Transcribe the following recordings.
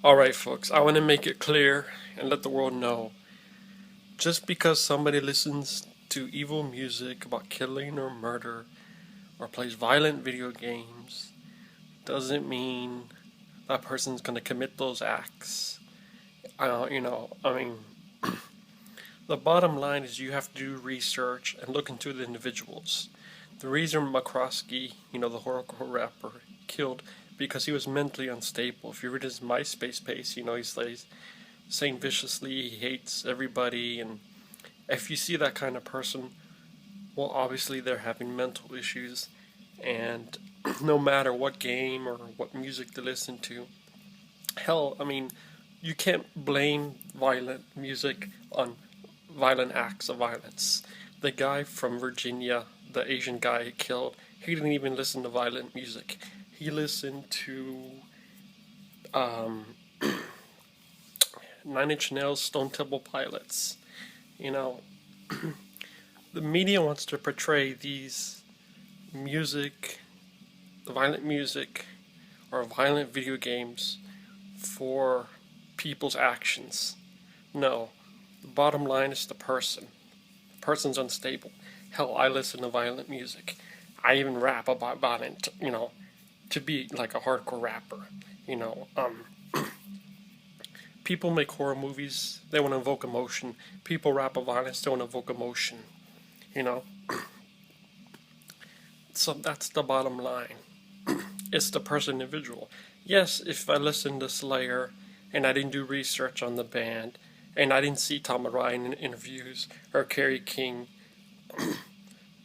Alright, folks, I want to make it clear and let the world know just because somebody listens to evil music about killing or murder or plays violent video games doesn't mean that person's going to commit those acts. The bottom line is you have to do research and look into the individuals. The reason McCroskey, the horrorcore rapper, killed because he was mentally unstable. If you read his MySpace page, he's saying viciously he hates everybody, and if you see that kind of person, well, obviously they're having mental issues, and no matter what game or what music they listen to, hell, you can't blame violent music on violent acts of violence. The guy from Virginia, the Asian guy killed, he didn't even listen to violent music. He listened to Nine Inch Nails, Stone Temple Pilots. The media wants to portray these music, the violent music, or violent video games for people's actions. No, the bottom line is the person. The person's unstable. Hell, I listen to violent music. I even rap about it, to be like a hardcore rapper. People make horror movies, they want to evoke emotion. People rap about violence, they want to evoke emotion. So that's the bottom line. It's the person individual. Yes, if I listened to Slayer and I didn't do research on the band and I didn't see Tom Ryan in interviews or Kerry King,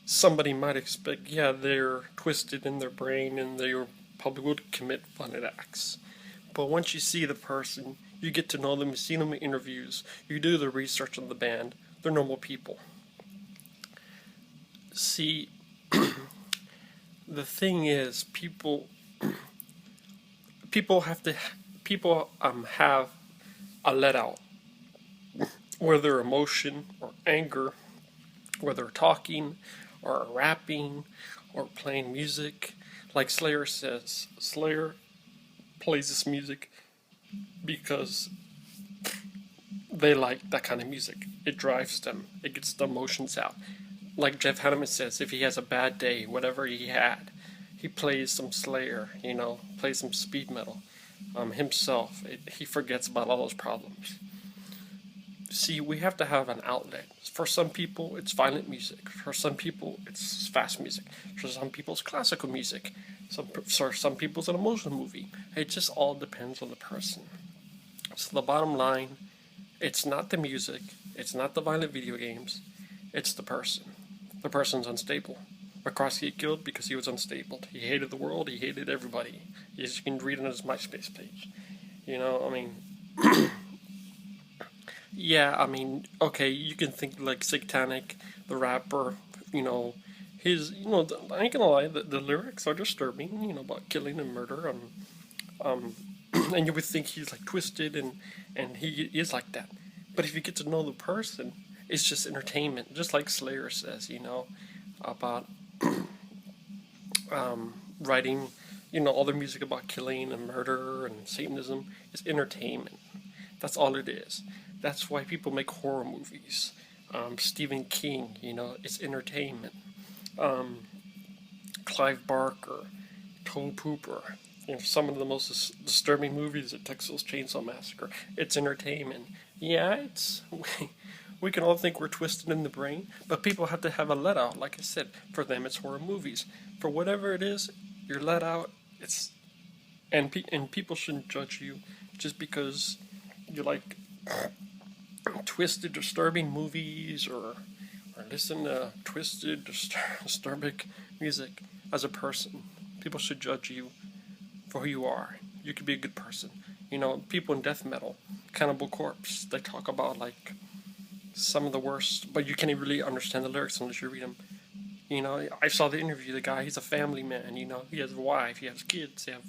somebody might expect, yeah, they're twisted in their brain and they probably would commit violent acts. But once you see the person, you get to know them, you see them in interviews, you do the research on the band, they're normal people. See, the thing is, people have a let out, whether emotion or anger, whether talking or rapping or playing music. Like Slayer says, Slayer plays this music because they like that kind of music. It drives them. It gets the emotions out. Like Jeff Hanneman says, if he has a bad day, whatever he had, he plays some Slayer, plays some speed metal himself. He forgets about all those problems. See, we have to have an outlet. For some people, it's violent music. For some people, it's fast music. For some people, it's classical music. For some people, it's an emotional movie. It just all depends on the person. So the bottom line, it's not the music, it's not the violent video games, it's the person. The person's unstable. McCroskey killed because he was unstable. He hated the world, he hated everybody. As you can read on his MySpace page. Yeah, okay, you can think like Satanic, the rapper, his, I ain't gonna lie, the lyrics are disturbing, about killing and murder, and you would think he's like twisted, and he is like that. But if you get to know the person, it's just entertainment, just like Slayer says, about writing, all the music about killing and murder and Satanism is entertainment. That's all it is. That's why people make horror movies. Stephen King, it's entertainment. Clive Barker, Tone Pooper, some of the most disturbing movies at Texas Chainsaw Massacre. It's entertainment. Yeah, we can all think we're twisted in the brain, but people have to have a let out. Like I said, for them it's horror movies. For whatever it is, you're let out. And people shouldn't judge you just because you like twisted, disturbing movies or listen to twisted, disturbing music. As a person, people should judge you for who you are. You could be a good person. People in death metal, Cannibal Corpse, they talk about like some of the worst, but you can't even really understand the lyrics unless you read them. I saw the interview. The guy, he's a family man. He has a wife, he has kids. They have,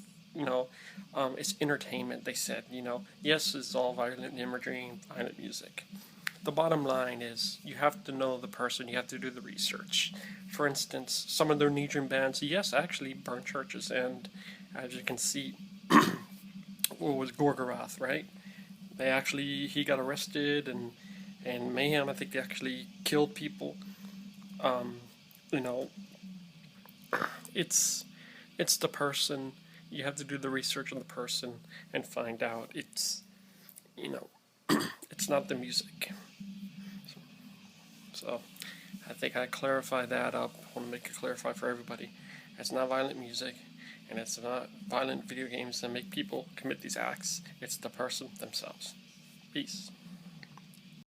it's entertainment. They said, yes, it's all violent imagery and violent music. The bottom line is you have to know the person. You have to do the research. For instance, some of their Norwegian bands, yes, actually burn churches, and as you can see, what was Gorgoroth, right? He got arrested, and Mayhem, I think they actually killed people. Um, you know, it's the person. You have to do the research on the person and find out. You know, it's not the music. So I think I clarify that up. I want to make it clarify for everybody. It's not violent music, and it's not violent video games that make people commit these acts. It's the person themselves. Peace.